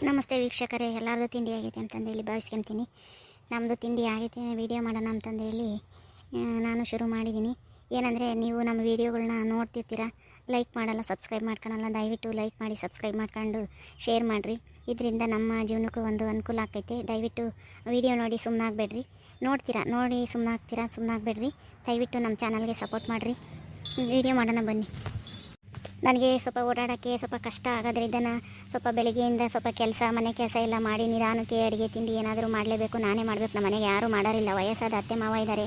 ನಮಸ್ತೆ ವೀಕ್ಷಕರೇ, ಎಲ್ಲರದು ತಿಂಡಿ ಆಗೈತೆ ಅಂತಂದೇಳಿ ಭಾವಿಸ್ಕೊಂತೀನಿ. ನಮ್ಮದು ತಿಂಡಿ ಆಗೈತೆ, ವೀಡಿಯೋ ಮಾಡೋಣ ಅಂತಂದೇಳಿ ನಾನು ಶುರು ಮಾಡಿದ್ದೀನಿ. ಏನಂದರೆ, ನೀವು ನಮ್ಮ ವೀಡಿಯೋಗಳನ್ನ ನೋಡ್ತಿರ್ತೀರ, ಲೈಕ್ ಮಾಡಲ್ಲ, ಸಬ್ಸ್ಕ್ರೈಬ್ ಮಾಡ್ಕೊಳಲ್ಲ. ದಯವಿಟ್ಟು ಲೈಕ್ ಮಾಡಿ, ಸಬ್ಸ್ಕ್ರೈಬ್ ಮಾಡ್ಕೊಂಡು ಶೇರ್ ಮಾಡಿರಿ. ಇದರಿಂದ ನಮ್ಮ ಜೀವನಕ್ಕೂ ಒಂದು ಅನುಕೂಲ ಆಗ್ತೈತೆ. ದಯವಿಟ್ಟು ವೀಡಿಯೋ ನೋಡಿ ಸುಮ್ಮನಾಗಬೇಡ್ರಿ. ನೋಡ್ತೀರಾ, ನೋಡಿ ಸುಮ್ಮನಾಗಬೇಡ್ರಿ. ದಯವಿಟ್ಟು ನಮ್ಮ ಚಾನಲ್ಗೆ ಸಪೋರ್ಟ್ ಮಾಡಿರಿ. ವೀಡಿಯೋ ಮಾಡೋಣ ಬನ್ನಿ. ನನಗೆ ಸ್ವಲ್ಪ ಓಡಾಡೋಕ್ಕೆ ಸ್ವಲ್ಪ ಕಷ್ಟ ಆಗೋದ್ರಿಂದ ಸ್ವಲ್ಪ ಬೆಳಗ್ಗೆಯಿಂದ ಸ್ವಲ್ಪ ಮನೆ ಕೆಲಸ ಎಲ್ಲ ಮಾಡಿ ನಿಧಾನಕ್ಕೆ ಅಡುಗೆ ತಿಂಡಿ ಏನಾದರೂ ಮಾಡಲೇಬೇಕು. ನಾನೇ ಮಾಡಬೇಕು. ನಮ್ಮ ಮನೆಗೆ ಯಾರೂ ಮಾಡೋರಿಲ್ಲ. ವಯಸ್ಸಾದ ಅತ್ತೆ ಮಾವ ಇದ್ದಾರೆ,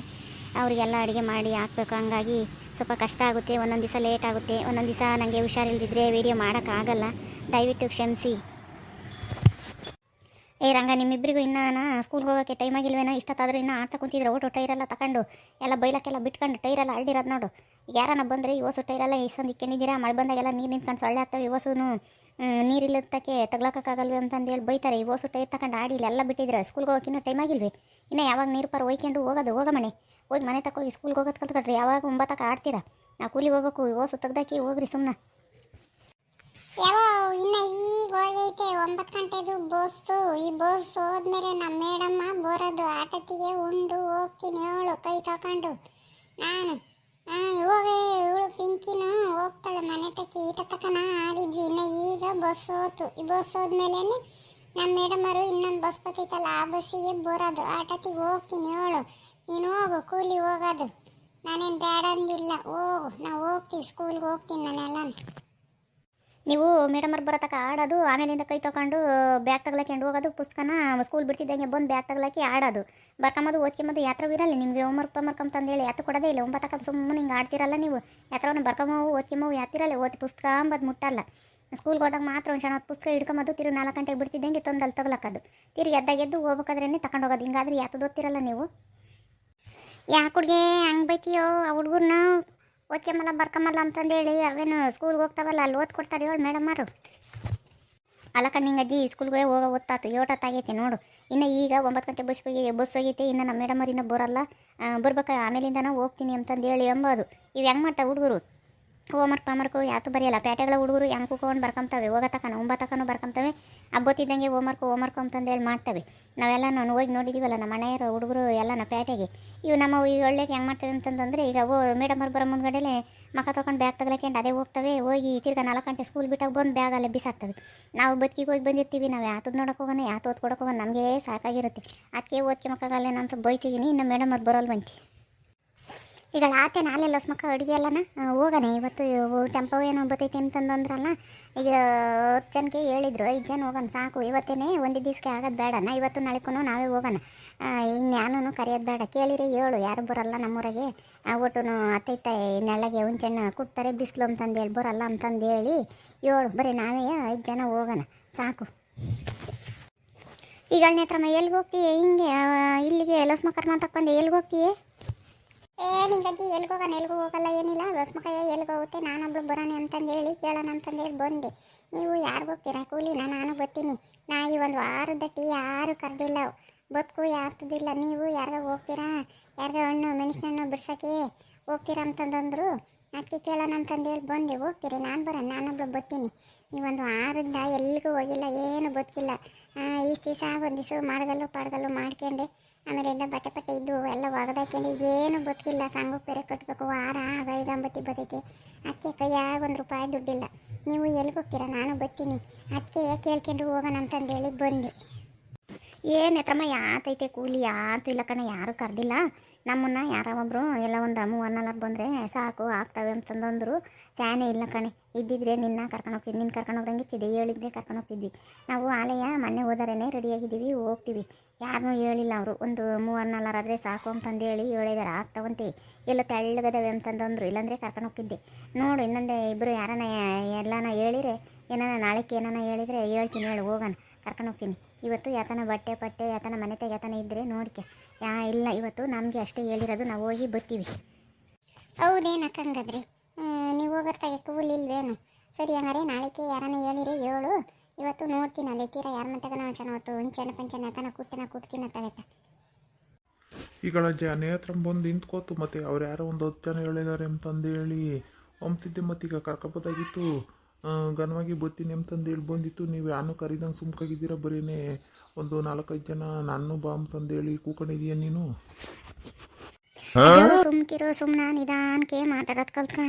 ಅವರಿಗೆಲ್ಲ ಅಡುಗೆ ಮಾಡಿ ಹಾಕ್ಬೇಕು. ಹಂಗಾಗಿ ಸ್ವಲ್ಪ ಕಷ್ಟ ಆಗುತ್ತೆ. ಒಂದೊಂದು ದಿವಸ ಲೇಟ್ ಆಗುತ್ತೆ, ಒಂದೊಂದು ದಿವಸ ನನಗೆ ಹುಷಾರಿಲ್ದಿದ್ರೆ ವೀಡಿಯೋ ಮಾಡೋಕ್ಕಾಗಲ್ಲ. ದಯವಿಟ್ಟು ಕ್ಷಮಿಸಿ. ರಂಗ, ನಿಮ್ಮಿಬ್ಬರಿಗೂ ಇನ್ನೂ ಸ್ಕೂಲ್ಗೆ ಹೋಗೋಕ್ಕೆ ಟೈಮ್ ಆಗಿಲ್ವೇನೋ? ಇಷ್ಟೊತ್ತಾದರೂ ಇನ್ನೂ ಆಡ್ತಾ ಕುಂತಿದ್ರೆ ಓಟು ಟೈರೆಲ್ಲ ತಗೊಂಡು ಎಲ್ಲ ಬೈಲಕ್ಕೆಲ್ಲ ಬಿಟ್ಕೊಂಡು ಟೈರೆಲ್ಲ ಅಳ್ದಿರೋದು ನೋಡು. ಯಾರನ್ನ ಬಂದರೆ ಇವಸು ಟೈರೆಲ್ಲ ಇಷ್ಟೊಂದು ಇಕ್ಕೊಂಡಿದ್ದೀರಾ? ಮಳೆ ಬಂದಾಗೆಲ್ಲ ನೀರು ನಿಂತ್ಕೊಂಡು ಸೊಳ್ಳೆ ಆಗ್ತವೆ. ಇವಸೂ ನೀರಿಲ್ಲದಕ್ಕೆ ತಗ್ಲಕ್ಕಾಗಲ್ವೇ ಅಂತಂದೇಳಿ ಬೈತಾರೆ. ಇವಸು ಟೈರ್ ತಗೊಂಡು ಆಡಿ ಎಲ್ಲ ಬಿಟ್ಟಿದ್ರೆ ಸ್ಕೂಲ್ಗೆ ಹೋಗೋಕೆ ಇನ್ನೂ ಟೈಮ್ ಆಗಿಲ್ವೇ? ಇನ್ನೂ ಯಾವಾಗ ನೀರು ಪಾರು ಒಯ್ಕೊಂಡು ಹೋಗ ಮನೆ ತಗೋಗಿ ಸ್ಕೂಲ್ಗೆ ಹೋಗೋದು ಕಲ್ತ್ಕೊಳ್ರಿ. ಯಾವಾಗ 9 ಆಡ್ತೀರಾ? ನಾವು ಕೂಲಿಗೆ ಹೋಗ್ಬೇಕು. ಇವಸು ತೆಗ್ದಾಕಿ ಹೋಗ್ರಿ ಸುಮ್ಮನೆ. ಯಾವ ಇನ್ನು ಈಗ ಹೋಗೈತೆ 9 ಗಂಟೆದು ಬಸ್ಸು. ಈ ಬಸ್ ಹೋದ್ಮೇಲೆ ನಮ್ಮ ಮೇಡಮ್ಮ ಬರೋದು. ಆಟತಿಗೆ ಉಂಡು ಹೋಗ್ತೀನಿ ಅವಳು ಕೈ ತಗೊಂಡು. ನಾನು ಹೋಗೇ ಇವಳು ಪಿಂಕಿನೂ ಹೋಗ್ತಾಳೆ ಮನೆ ತಕ್ಕಿ. ಈಟ ತಕನ ಆಡಿದ್ವಿ. ಇನ್ನು ಈಗ ಬಸ್ ಹೋತು. ಈ ಬಸ್ ಹೋದ್ಮೇಲೆ ನಮ್ಮ ಮೇಡಮರು ಇನ್ನೊಂದು ಬಸ್ ಬರ್ತೈತಲ್ಲ, ಆ ಬಸ್ಸಿಗೆ ಬರೋದು. ಆಟತಿಗೆ ಹೋಗ್ತೀನಿ ಅವಳು. ನೀನು ಹೋಗು, ಕೂಲಿ ಹೋಗೋದು. ನಾನೇನು ಬೇಡ ಅಂದಿಲ್ಲ, ಹೋಗು, ನಾವು ಹೋಗ್ತೀವಿ, ಸ್ಕೂಲ್ಗೆ ಹೋಗ್ತೀನಿ ನಾನೆಲ್ಲ. ನೀವು ಮೇಡಮರ್ ಬರೋತಕ್ಕ ಆಡೋದು, ಆಮೇಲಿಂದ ಕೈ ತೊಗೊಂಡು ಬ್ಯಾಗ್ ತಗ್ಲಾಕೊಂಡು ಹೋಗೋದು. ಪುಸ್ತಕನ ಸ್ಕೂಲ್ ಬಿಡ್ತಿದ್ದಂಗೆ ಬಂದು ಬ್ಯಾಗ್ ತಗ್ಲಾಕಿ ಆಡೋದು, ಬರ್ಕೊಂಬೋದು, ಓದ್ಕೊಂಬೋದು. ಯಾತ್ರ ಇರಲ್ಲ ನಿಮಗೆ. ಹೋಮ್ವರ್ಕ್ ಅಂತಂದೇಳಿ ಯಾತ್ರ ಕೊಡೋದೇ ಇಲ್ಲ. 9 ಸುಮ್ಮನೆ ಹಿಂಗೆ ಆಡ್ತಿರಲ್ಲ ನೀವು. ಯಾತ್ರವನ್ನು ಬರ್ಕೊಂಬೋವು, ಓದ್ಕೊಂಬೋವು. ಯಾತಿರಲ್ಲ ಓದಿ ಪುಸ್ತಕ ಅಂಬದು ಮುಟ್ಟಲ್ಲ. ಸ್ಕೂಲ್ಗೆ ಹೋದಾಗ ಮಾತ್ರ ಒಂದು ಕ್ಷಣ ಪುಸ್ತಕ ಹಿಡ್ಕೊಂಬೋದು. ತಿರುಗಿ 4 ಗಂಟೆಗೆ ಬಿಡ್ತಿದ್ದಂಗೆ ತಂದಲ್ಲಿ ತಗ್ಲಾಕೋದು. ತಿರುಗಿ ಎದ್ದಾಗೆದ್ದು ಹೋಗ್ಬೇಕಾದ್ರೇ ತಗೊಂಡು ಹೋಗೋದು. ಹಿಂಗಾದ್ರೆ ಯಾತದು ಓದ್ತಿರಲ್ಲ ನೀವು. ಯಾಕೆ ಹುಡುಗೆ ಹಂಗೆ ಬೈತೀಯೋ? ಆ ಹುಡುಗರನ್ನ ಓದ್ಕೊಂಬಲ್ಲ ಬರ್ಕೊಂಬಲ್ಲ ಅಂತಂದೇಳಿ ಅವೇನು ಸ್ಕೂಲ್ಗೆ ಹೋಗ್ತಾವಲ್ಲ, ಅಲ್ಲಿ ಓದ್ಕೊಡ್ತಾರೆ ಹೇಳು ಮೇಡಮ್ಮರು. ಅಲ್ಲ ಕಣ್ಣಿಂಗಜ್ಜಿ, ಸ್ಕೂಲ್ಗೆ ಹೋಗೋ ಓದ್ತಾತು 7 ಆಗೈತೆ ನೋಡು. ಇನ್ನು ಈಗ 9 ಗಂಟೆ ಬಸ್ ಹೋಗೈತೆ. ಇನ್ನು ನಮ್ಮ ಮೇಡಮ್ಮರು ಇನ್ನೂ ಬರೋಲ್ಲ. ಬರ್ಬೇಕು, ಆಮೇಲಿಂದ ನಾವು ಹೋಗ್ತೀನಿ ಅಂತಂದೇಳಿ ಅಂಬೋದು. ಇವು ಹೆಂಗೆ ಮಾಡ್ತಾವೆ ಹುಡುಗರು? ಹೋಮ್ವರ್ಕು ಯಾತು ಬರೆಯಲ್ಲ. ಪೇಟೆಗಳ ಹುಡುಗರು ಹೆಂಗೆ ಕೂತ್ಕೊಂಡು ಬರ್ಕೊಂತವೆ. ಹೋಗೋತಕ್ಕನ 9 ಬರ್ಕೊಂತವೆ. ಹಬ್ಬತ್ತಿದ್ದಂಗೆ ಹೋಮ್ವರ್ಕು ಅಂತಂದೇಳಿ ಮಾಡ್ತವೆ. ನಾವೆಲ್ಲ ನಾನು ಹೋಗಿ ನೋಡಿದ್ದೀವಲ್ಲ, ನಮ್ಮ ಮನೆಯವರು ಹುಡುಗರು ಎಲ್ಲ ಪೇಟೆಗೆ. ಇವು ನಮ್ಮ ಈ ಒಳ್ಳೆಗೆ ಹೆಂಗೆ ಮಾಡ್ತವೆ ಅಂತಂದರೆ, ಈಗ ಮೇಡಮರು ಬರೋ ಮುಂದ್ಗಡೆಲೆ ಮಕ್ಕ ತೊಗೊಂಡು ಬ್ಯಾಗ್ ತಗ್ಲಾಕೊಂಡು ಅದೇ ಹೋಗ್ತವೆ. ಹೋಗಿ ತಿರ್ಗಿ 4 ಗಂಟೆ ಸ್ಕೂಲ್ ಬಿಟ್ಟಾಗ ಬಂದು ಬ್ಯಾಗಲ್ಲೇ ಬಿಸಾಕ್ತವೆ. ನಾವು ಬದುಕಿಗೆ ಹೋಗಿ ಬಂದಿರ್ತೀವಿ. ನಾವು ಯಾತದ್ದು ನೋಡೋಕೆ ಹೋಗೋಣ, ಯಾತು ಓದ್ಕೊಡಕ್ಕೆ ಹೋಗೋಣ, ನಮಗೆ ಸಾಕಾಗಿರುತ್ತೆ. ಅದಕ್ಕೆ ಓದ್ಕೊಂಬಕ್ಕಾಗಲ್ಲೇನೋ ಅಂತ ಬೈತಿದ್ದೀನಿ. ಇನ್ನು ಮೇಡಮರು ಬರೋಲ್ವಂತಿ. ಈಗ ಆತೆ ನಾಳೆ ಲಸ್ಮಕ್ಕ ಅಡುಗೆ ಎಲ್ಲನ ಹೋಗೋಣ. ಇವತ್ತು ಟೆಂಪೋ ಏನೋ ಬರ್ತೈತೆ ಅಂತಂದ್ರಲ್ಲ. ಈಗ 10 ಜನಕ್ಕೆ ಹೇಳಿದ್ರು, 5 ಜನ ಹೋಗೋಣ ಸಾಕು. ಇವತ್ತೇನೆ ಒಂದು ದಿವಸಕ್ಕೆ ಆಗೋದು ಬೇಡನ. ಇವತ್ತು ನಾಳೆಗೂ ನಾವೇ ಹೋಗೋಣ. ಇನ್ಯಾನೂ ಕರೆಯೋದು ಬೇಡ. ಕೇಳಿರಿ ಹೇಳು, ಯಾರು ಬರೋಲ್ಲ ನಮ್ಮೂರಾಗೆ. ಒಟ್ಟು ಅತ್ತೈತೆ ನೆಳ್ಳಗೆ ಹುಂಚೆಣ್ಣು ಕೊಡ್ತಾರೆ, ಬಿಸಿಲು ಅಂತಂದೇಳಿ ಬರೋಲ್ಲ ಅಂತಂದೇಳಿ ಹೇಳು. ಬರೀ ನಾವೇ 5 ಜನ ಹೋಗೋಣ ಸಾಕು. ಈಗ ನೇತ್ರಮ್ಮ ಎಲ್ಲಿಗೆ ಹೋಗ್ತೀಯ? ಹಿಂಗೆ ಇಲ್ಲಿಗೆ ಲಸ್ಮಕ್ಕರ್ಮ ತಕ್ಕೊಂಡು ಎಲ್ಲಿಗೆ ಹೋಗ್ತೀಯ? ನಿಂಗಜ್ಜಿ ಎಲ್ಗೆ ಹೋಗಲ್ಲ, ಏನಿಲ್ಲ. ಲಸ್ಮಕ್ಕಯ್ಯ ಎಲ್ಗೆ ಹೋಗುತ್ತೆ, ನಾನೊಬ್ಳು ಬರೋಣ ಅಂತಂದೇಳಿ ಕೇಳೋಣ ಅಂತಂದೇಳಿ ಬಂದೆ. ನೀವು ಯಾರಿಗೆ ಹೋಗ್ತೀರಾ ಕೂಲಿನ? ನಾನು ಬರ್ತೀನಿ. ಈ ಒಂದು ವಾರದಟ್ಟಿ ಯಾರು ಕರೆದಿಲ್ಲ, ಬದುಕು ಯಾರ್ದಿಲ್ಲ. ನೀವು ಯಾರಿಗ ಹೋಗ್ತೀರಾ? ಯಾರಿಗ ಹಣ್ಣು ಮೆಣಸಿನ ಬಿಡ್ಸೋಕ್ಕೆ ಹೋಗ್ತೀರಾ ಅಂತಂದಂದ್ರು. ಅದಕ್ಕೆ ಕೇಳೋಣ ಅಂತಂದೇಳಿ ಬಂದೆ. ಹೋಗ್ತೀರಿ? ನಾನು ಬರೋಣ, ನಾನೊಬ್ಳು ಬರ್ತೀನಿ. ನೀವೊಂದು ವಾರದಿಂದ ಎಲ್ಲಿಗೂ ಹೋಗಿಲ್ಲ, ಏನು ಬದುಕಿಲ್ಲ. ಇಷ್ಟು ದಿವಸ ಒಂದು ದಿವಸ ಪಾಡ್ಗಲ್ಲು ಮಾಡ್ಕೊಂಡೆ. ಆಮೇಲಿಂದ ಬಟ್ಟೆ ಇದ್ದು ಎಲ್ಲ ಒಗದಾಕೊಂಡು ಈಗೇನು ಬದುಕಿಲ್ಲ. ಸಂಘಕ್ಕೆ ಬೇರೆ ಕಟ್ಟಬೇಕು. ವಾರ ಆಗ 5 ಬರ್ತೈತೆ. ಅದಕ್ಕೆ ಕೈಯಾಗ ₹1 ದುಡ್ಡಿಲ್ಲ. ನೀವು ಎಲ್ಲಿಗೆ ಹೋಗ್ತೀರಾ? ನಾನು ಬರ್ತೀನಿ. ಅದಕ್ಕೆ ಕೇಳ್ಕೊಂಡು ಹೋಗೋಣ ಅಂತಂದೇಳಿ ಬಂದೆ. ಏನೇತ್ರಮ್ಮ ಯಾತೈತೆ ಕೂಲಿ? ಯಾತು ಇಲ್ಲ ಕಣ, ಯಾರು ಕರೆದಿಲ್ಲ ನಮ್ಮನ್ನು. ಯಾರೋ ಒಬ್ಬರು ಎಲ್ಲ ಒಂದು 3-4 ಬಂದರೆ ಸಾಕು ಆಗ್ತವೆ ಅಂತಂದಂದರು. ಚಾನೇ ಇಲ್ಲ ಕಣೆ. ಇದ್ದಿದ್ರೆ ನಿನ್ನ ಕರ್ಕೊಂಡೋಗ್ತಿದ್ವಿ. ನಿನ್ನ ಕರ್ಕೊಂಡೋಗ್ದಂಗಿತ್ತಿದೆ. ಹೇಳಿದ್ರೆ ಕರ್ಕೊಂಡೋಗ್ತಿದ್ವಿ. ನಾವು ಆಲಯ ಮೊನ್ನೆ ಹೋದಾರೇನೆ ರೆಡಿಯಾಗಿದ್ದೀವಿ, ಹೋಗ್ತೀವಿ. ಯಾರನ್ನೂ ಹೇಳಿಲ್ಲ ಅವರು. ಒಂದು 3-4 ಆದರೆ ಸಾಕು ಅಂತಂದೇಳಿ ಹೇಳಿದಾರೆ. ಆಗ್ತಾವಂತೆ. ಎಲ್ಲ ತೆಳ್ಳಗದವೆ ಅಂತಂದಂದರು. ಇಲ್ಲಾಂದರೆ ಕರ್ಕೊಂಡೋಗ್ತಿದ್ದೆ ನೋಡು. ಇನ್ನೊಂದೇ ಇಬ್ಬರು ಯಾರನ್ನ ಎಲ್ಲನ ಹೇಳಿರೆ, ಏನಾನ ನಾಳೆಗೆ ಏನಾನ ಹೇಳಿದರೆ ಹೇಳ್ತೀನಿ, ಹೇಳು ಹೋಗೋಣ, ಕರ್ಕೊಂಡೋಗ್ತೀನಿ. ಇವತ್ತು ಯಾತನ ಬಟ್ಟೆ ಯಾತನ ಮನೆ ಯಾತನ ಇದ್ದರೆ ನೋಡ್ಕೆ. ಇಲ್ಲ, ಇವತ್ತು ನಮಗೆ ಅಷ್ಟೇ ಹೇಳಿರೋದು. ನಾವು ಹೋಗಿ ಬರ್ತೀವಿ. ಹೌದೇನಕ್ಕಂಗಾದ್ರೆ ನೀವು ಹೋಗೋರ್ತಾಗೆ ಕೂಲಿ ಇಲ್ವೇನು? ಸರಿ, ಹಂಗಾರೆ ನಾಳೆಗೆ ಯಾರನ್ನ ಹೇಳಿರಿ ಹೇಳು. ಇವತ್ತು ನೋಡ್ತೀನಿ ಅಲ್ಲಿ ತೀರ ಯಾರ ಮತ್ತಾಗ ನಾವು ಚೆನ್ನಾಗಿ ಹುಂಚೆಣ್ಣು ಪಂಚೆಣ್ಣು ತನ ಕೂಡ್ತೀನಿ ತಗೈತ. ಈಗ ನೇತ್ರ ಬಂದು ನಿಂತ್ಕೋತು. ಮತ್ತು ಅವ್ರು ಯಾರೋ ಒಂದು 10 ಜನ ಹೇಳಿದ್ದಾರೆ ಅಂತಂದೇಳಿ ಅಂಬ್ತಿದ್ದೆ. ಮತ್ತೀಗ ಕರ್ಕೊಬೋದಾಗಿತ್ತು. ಘನವಾಗಿ ಬರ್ತೀನಿ ಅಂತಂದೇಳಿ ಬಂದಿತ್ತು. ನೀವು ಯಾನು ಕರಿದಂಗೆ ಸುಮ್ಕಾಗಿದ್ದೀರ, ಬರೀನೇ ಒಂದು 4-5 ಜನ ನಾನು ಬಾ ಅಂತಂದೇಳಿ ಕೂಕೊಂಡಿದೀಯ ನೀನು. ಸುಮ್ಕಿರೋ, ಸುಮ್ಮನೆ ನಿಧಾನಕ್ಕೆ ಮಾತಾಡೋದು ಕಲ್ತ್ಕ.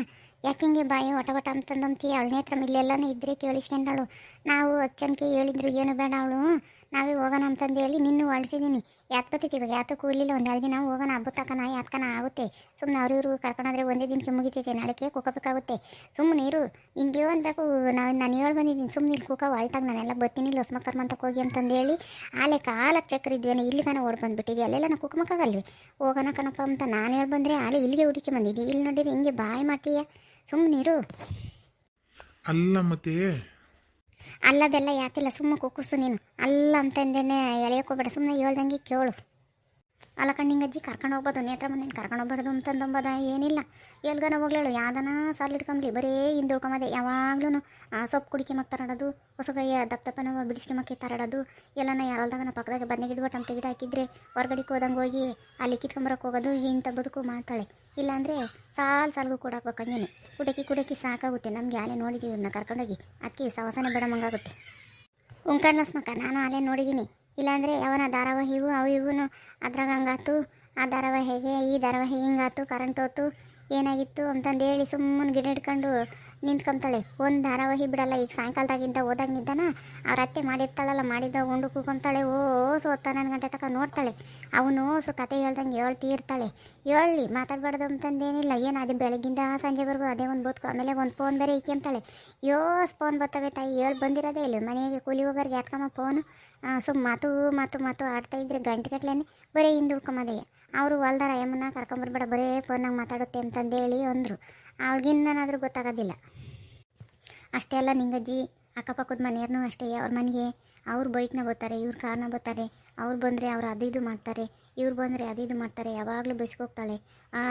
ಯಾಕಿಂಗೆ ಬಾಯಿ ವಟ ವಟ ಅಂತಂದಂತಿ ಅವಳ ನೇತ್ರ ಇಲ್ಲೆಲ್ಲನೂ ಇದ್ರೆ ಕೇಳಿಸ್ಕೊಂಡವಳು. ನಾವು ಅಚ್ಚನ್ಕೆ ಹೇಳಿದ್ರು ಏನು ಬೇಡ ಅವಳು, ನಾವೇ ಹೋಗೋಣ ಅಂತಂದೇಳಿ ನಿನ್ನೂ ಹೊಳ್ಸಿದ್ದೀನಿ. ಯಾಕೆ ಬತ್ತೈತಿ ಇವಾಗ? ಯಾಕೆ ಕೂಲಿಲ್ಲ? ಒಂದು 2 ದಿನ ಹೋಗೋಣ, ಹಬ್ಬದ ತಕನ ಯಾತ್ಕನ ಆಗುತ್ತೆ. ಸುಮ್ಮನೆ ಅವ್ರಿವ್ರು ಕರ್ಕೊಂಡ್ರೆ ಒಂದೇ ದಿನಕ್ಕೆ ಮುಗಿತೈತೆ, ನಾಳೆಗೆ ಕೂಕೋಬೇಕಾಗುತ್ತೆ. ಸುಮ್ಮನೆ ಇರು, ಹಿಂಗೆ ಅನ್ಬೇಕು. ನಾನು ಹೇಳಿ ಬಂದಿದ್ದೀನಿ, ಸುಮ್ಮನೆ ಇಲ್ಲಿ ಕೂಕ ಹೊಲ್ಟಾಗ ನಾನೆಲ್ಲ ಬರ್ತೀನಿ ಲೊಸ್ಮಕ್ಕರ್ಮಂತಕ್ಕೆ ಹೋಗಿ ಅಂತಂದೇಳಿ ಆಲೆ ಕಾಲಕ್ಕೆ ಚಕ್ರ ಇದ್ವೇನೆ, ಇಲ್ಲಿ ಕಣ ಓಡ್ ಬಂದುಬಿಟ್ಟಿದ್ದೆ. ಅಲ್ಲೆಲ್ಲ ನಾ ಕೂಕಮಕ್ಕಾಗಲ್ವಿ? ಹೋಗೋಣ ಕಣಪ್ಪ ಅಂತ ನಾನು ಹೇಳಿ ಬಂದರೆ ಆಲೆ ಇಲ್ಲಿಗೆ ಹುಡುಕಿ ಬಂದಿದ್ದೆ. ಇಲ್ಲಿ ನೋಡಿರಿ ಹಿಂಗೆ ಬಾಯಿ ಮಾಡ್ತೀಯ, ಸುಮ್ಮನಿರು. ಅಲ್ಲ ಮತ್ತೆ ಅಲ್ಲ ಬೆಲ್ಲ ಯಾಕಿಲ್ಲ, ಸುಮ್ಮನೆ ಕುಕ್ಕುಸು ನೀನು. ಅಲ್ಲ ಅಂತಂದೇನೆ ಎಳೆಯೋಕೋಬೇಡ, ಸುಮ್ಮನೆ ಹೇಳ್ದಂಗೆ ಕೇಳು. ಅಲ್ಲ ಕಣ್ಣಿಂಗಜ್ಜಿ ಕರ್ಕೊಂಡು ಹೋಗ್ಬೋದು, ನೇತ್ರ ಮನೇಲಿ ಕರ್ಕೊಂಡು ಹೋಗ್ಬಾರ್ದು ಅಂತಂದಂಬದ ಏನಿಲ್ಲ. ಎಲ್ಗನ ಹೋಗ್ಲೇಳು, ಯಾವ್ದನ ಸಾಲು ಇಟ್ಕೊಂಬ್ಲಿ, ಬರೀ ಹಿಂದುಳ್ಕೊಂಬದೆ. ಯಾವಾಗ್ಲೂ ಸೊಪ್ಪು ಕುಡಿಕೆ ಮಕ್ಕ ತರಾಡೋದು, ಹೊಸಗೈಯ ದಪ್ಪ ಬಿಡಿಸ್ಕೆ ಮಕ್ಕಿ ತರಾಡೋದು. ಎಲ್ಲನ ಯಾರಲ್ದಾಗನ ಪಕ್ಕದಾಗ ಬದನೆ ಗಿಡ ಟಮಟೆ ಗಿಡ ಹಾಕಿದ್ರೆ ಹೊರಗಡೆಗೆ ಹೋದಂಗೆ ಹೋಗಿ ಅಲ್ಲಿ ಕಿತ್ಕೊಂಬರಕ್ಕೆ ಹೋಗೋದು. ಇಂಥ ಬದುಕು ಮಾಡ್ತಾಳೆ. ಇಲ್ಲಾಂದರೆ ಸಾಲ್ಗೂ ಕೂಡ ಹಾಕ್ಬೇಕು. ಹಂಗೇನೆ ಕುಡಕಿ ಸಾಕಾಗುತ್ತೆ. ನಮಗೆ ಆಲೆ ನೋಡಿದ್ದೀವಿ ಇವ್ರನ್ನ ಕರ್ಕೊಂಡೋಗಿ, ಅದಕ್ಕೆ ಸವಸನೆ ಬೇಡ ಮಂಗಾಗುತ್ತೆ. ಉಂಕಣ್ಲಸ್ಮಕ್ಕ ನಾನು ಆಲೆ ನೋಡಿದ್ದೀನಿ. ಇಲ್ಲಾಂದರೆ ಅವನ ಧಾರಾವಾಹಿವು ಅವು ಇವೂ ಅದ್ರಾಗ ಹಂಗಾತು, ಆ ಧಾರಾವಾಹಿಗೆ ಈ ಧಾರಾವಾಹಿ ಹಿಂಗಾತು, ಕರೆಂಟ್ ಹೋತು, ಏನಾಗಿತ್ತು ಅಂತಂದೇಳಿ ಸುಮ್ಮನೆ ಗಿಡ ಹಿಡ್ಕೊಂಡು ನಿಂತ್ಕೊಂತಾಳೆ. ಒಂದು ಧಾರಾವಾಹಿ ಬಿಡಲ್ಲ. ಈಗ ಸಾಯಂಕಾಲದಾಗಿಂತ ಹೋದಾಗ ನಿದ್ದಾನ ಅವ್ರ ಅತ್ತೆ ಮಾಡಿರ್ತಾಳಲ್ಲ, ಮಾಡಿದ್ದ ಉಂಡು ಕೂಕೊಂತಾಳೆ. ಸೋತ 12 ಗಂಟೆ ತನಕ ನೋಡ್ತಾಳೆ. ಅವನು ಕತೆ ಹೇಳ್ದಂಗೆ ಹೇಳ್ತಿರ್ತಾಳೆ. ಹೇಳಿ ಮಾತಾಡಬಾರ್ದು ಅಂತಂದೇನಿಲ್ಲ. ಏನು ಅದು ಬೆಳಗ್ಗಿಂದ ಸಂಜೆವರೆಗೂ ಅದೇ ಒಂದು ಬದುಕು. ಆಮೇಲೆ ಒಂದು ಫೋನ್ ಬೇರೆ ಇಕ್ಕೊಂತಾಳೆ. ಫೋನ್ ಬರ್ತವೆ ತಾಯಿ, ಹೇಳಿ ಬಂದಿರೋದೇ ಇಲ್ಲ. ಮನೆಗೆ ಕೂಲಿ ಹೋಗೋರಿಗೆ ಯಾತ್ಕಮ್ಮ ಫೋನು. ಮಾತು ಆಡ್ತಾ ಇದ್ರೆ ಗಂಟೆಗಟ್ಲೆ ಬರೀ ಹಿಂದುಳ್ಕೊಂಬದೆಯ. ಅವರು ಹೊಲ್ದಾರ ಯಮ್ಮನ್ನ ಕರ್ಕೊಂಬರ್ಬೇಡ, ಬರೀ ಫೋನಾಗ ಮಾತಾಡುತ್ತೆ ಅಂತಂದೇಳಿ ಅಂದರು. ಅವಳಿಗಿನ್ನಾದ್ರೂ ಗೊತ್ತಾಗೋದಿಲ್ಲ. ಅಷ್ಟೇ ಅಲ್ಲ ನಿಂಗಜ್ಜಿ, ಅಕ್ಕಪಕ್ಕದ ಮನೆಯವ್ರನ್ನೂ ಅಷ್ಟೇ. ಅವ್ರ ಮನೆಗೆ ಅವ್ರು ಬೈಕ್ನ ಬರ್ತಾರೆ, ಇವ್ರು ಕಾರ್ನ ಬರ್ತಾರೆ. ಅವ್ರು ಬಂದರೆ ಅವ್ರು ಅದು ಮಾಡ್ತಾರೆ, ಇವ್ರು ಬಂದರೆ ಅದು ಮಾಡ್ತಾರೆ. ಯಾವಾಗಲೂ ಬೈಸ್ಕೋಗ್ತಾಳೆ.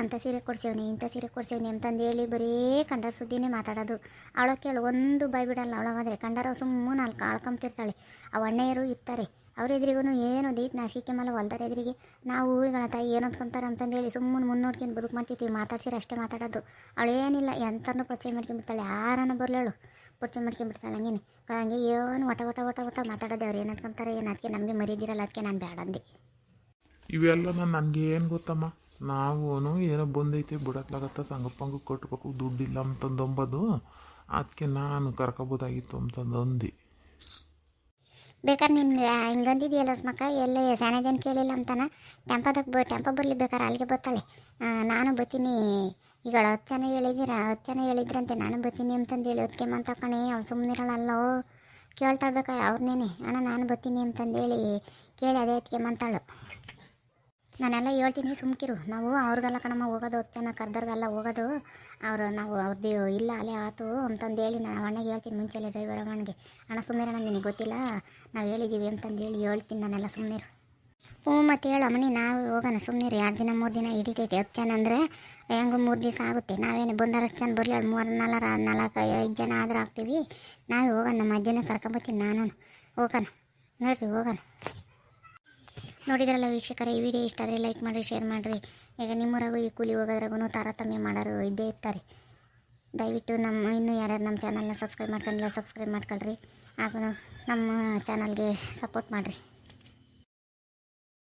ಅಂಥ ಸೀರೆ ಕೊಡ್ಸೇವನಿ, ಇಂಥ ಸೀರೆ ಕೊಡ್ಸೇವನಿ ಅಂತಂದೇಳಿ ಬರೀ ಕಂಡರ ಸುದ್ದಿನೇ ಮಾತಾಡೋದು. ಅವಳ ಕೇಳು ಒಂದು ಬಾಯ್ ಬಿಡಲ್ಲ. ಅವಳಾದ್ರೆ ಕಂಡರ ಸುಮ್ಮನೆ ಅಲ್ಲಿ ಆಳ್ಕೊಂತಿರ್ತಾಳೆ. ಆ ಅಣ್ಣೆಯರು ಇರ್ತಾರೆ, ಅವ್ರ ಎದುರಿಗೂ ಏನೋ ದೀಟ್ ನಾಸಿಕೆ ಮೇಲೆ ಹೊಲ್ದಾರ ಎದುರಿಗೆ ನಾವು ಈಗ ತಾಯಿ ಏನು ಅಂದ್ಕೊಂತಾರೆ ಅಂತಂದೇಳಿ ಸುಮ್ಮನೆ ಮುನ್ನೋಡ್ಕೊಂಡು ಬದುಕು ಮಾಡ್ತಿರ್ತೀವಿ. ಮಾತಾಡ್ಸಿದ್ರೆ ಅಷ್ಟೇ ಮಾತಾಡೋದು. ಅವಳೇನಿಲ್ಲ, ಎಂಥನೂ ಪರಿಚಯ ಮಾಡ್ಕೊಂಡ್ಬಿಡ್ತಾಳೆ. ಯಾರನ್ನ ಬರಲೇಳು ಪರಿಚಯ ಮಾಡ್ಕೊಂಡ್ಬಿಡ್ತಾಳೆ. ಹಂಗೆ ಏನು ವಟ ಮಾತಾಡೋದೆ. ಅವ್ರು ಏನು ಅಂದ್ಕೊಂತಾರೆ, ಏನು ಅದಕ್ಕೆ ನಮಗೆ ಮರೀದಿರಲ್ಲ, ಅದಕ್ಕೆ ನಾನು ಬೇಡ ಅಂದೆ. ಇವೆಲ್ಲ ನನಗೆ ಏನು ಗೊತ್ತಮ್ಮ, ನಾವು ಏನೋ ಬಂದೈತೆ ಬಿಡತ್ಲಾಗತ್ತ, ಸಂಗಪ್ಪಂಗೂ ಕಟ್ಬೇಕು, ದುಡ್ಡಿಲ್ಲ ಅಂತಂದೊಂಬದು. ಅದಕ್ಕೆ ನಾನು ಕರ್ಕೋಬೋದಾಗಿತ್ತು ಅಂತಂದು ಬೇಕಾದ್ರೆ ನೀನು ಹಿಂಗಂದಿದೆಯಲ್ಲ ಸ್ಮಕ್ಕ, ಎಲ್ಲೇ ಸ್ಯಾನ ಜನ ಕೇಳಿಲ್ಲ ಅಂತಾನ. ಟೆಂಪ ಬರಲಿ ಬೇಕಾರೆ ಅಲ್ಲಿಗೆ ಬರ್ತಾಳೆ. ನಾನು ಬರ್ತೀನಿ ಈಗ 10 ಜನ ಹೇಳಿದ್ರಂತೆ, ನಾನು ಬರ್ತೀನಿ ಅಂತಂದೇಳಿ ಅದಕ್ಕೆ ಮಂತಕಣೆ. ಅವಳು ಸುಮ್ಮನಿರಲ್ಲೋ, ಕೇಳ್ತಾಳ್ಬೇಕಾ ಅವ್ರನ್ನೇನೆ, ಅಣ್ಣ ನಾನು ಬರ್ತೀನಿ ಅಂತಂದೇಳಿ ಕೇಳಿ ಅದೇ ಅದಕ್ಕೆ ಮಂತಾಳು. ನಾನೆಲ್ಲ ಹೇಳ್ತೀನಿ ಸುಮ್ಕಿರು. ನಾವು ಅವ್ರಿಗೆಲ್ಲ ಕಣಮ್ಮ ಹೋಗೋದು, 10 ಜನ ಕರ್ದರ್ಗೆಲ್ಲ ಹೋಗೋದು. ನಾವು ಅವ್ರದ್ದು ಇಲ್ಲ ಅಲ್ಲೇ ಆತು ಅಂತಂದೇಳಿ ನಾನು ಅಣ್ಣಗೆ ಹೇಳ್ತೀನಿ ಮುಂಚೆಲೆ, ಡ್ರೈವರ್ ಅಣ್ಣಗೆ. ಅಣ್ಣ ಸುಮ್ಮನೆ ನಿನಗೆ ಗೊತ್ತಿಲ್ಲ, ನಾವು ಹೇಳಿದ್ದೀವಿ ಅಂತಂದೇಳಿ ಹೇಳ್ತೀನಿ ನಾನೆಲ್ಲ. ಸುಮ್ಮನಿರು. ಮತ್ತು ಹೇಳು ಅಮ್ಮನಿ, ನಾವು ಹೋಗೋಣ ಸುಮ್ಮನಿರು. 2 ದಿನ 3 ದಿನ ಹಿಡಿತೈತೆ. 10 ಜನ ಅಂದರೆ ಹೆಂಗೋ 3 ದಿವಸ ಆಗುತ್ತೆ. ನಾವೇನು ಬಂದರಷ್ಟು ಜನ ಬರಲಿ, 3-4-5 ಜನ ಆದರೂ ಆಗ್ತೀವಿ. ನಾವೇ ಹೋಗೋಣ. ನಮ್ಮ ಅಜ್ಜನ ಕರ್ಕೊಂಬರ್ತೀನಿ ನಾನು. ಹೋಗೋಣ ನೋಡ್ರಿ, ಹೋಗೋಣ. ನೋಡಿದ್ರಲ್ಲ ವೀಕ್ಷಕರೇ, ಈ ವಿಡಿಯೋ ಇಷ್ಟ ಆದರೆ ಲೈಕ್ ಮಾಡಿರಿ, ಶೇರ್ ಮಾಡಿರಿ. ಈಗ ನಿಮ್ಮೂರಾಗೂ ಈ ಕೂಲಿ ಹೋಗೋದ್ರಾಗೂ ತಾರತಮ್ಯ ಮಾಡೋರು ಇದ್ದೇ ಇರ್ತಾರೆ. ದಯವಿಟ್ಟು ಇನ್ನೂ ಯಾರ್ಯಾರು ನಮ್ಮ ಚಾನಲ್ನ ಸಬ್ಸ್ಕ್ರೈಬ್ ಮಾಡ್ಕೊಂಡಿಲ್ಲ, ಸಬ್ಸ್ಕ್ರೈಬ್ ಮಾಡ್ಕೊಳ್ರಿ. ಹಾಗೂ ನಮ್ಮ ಚಾನಲ್ಗೆ ಸಪೋರ್ಟ್ ಮಾಡಿರಿ.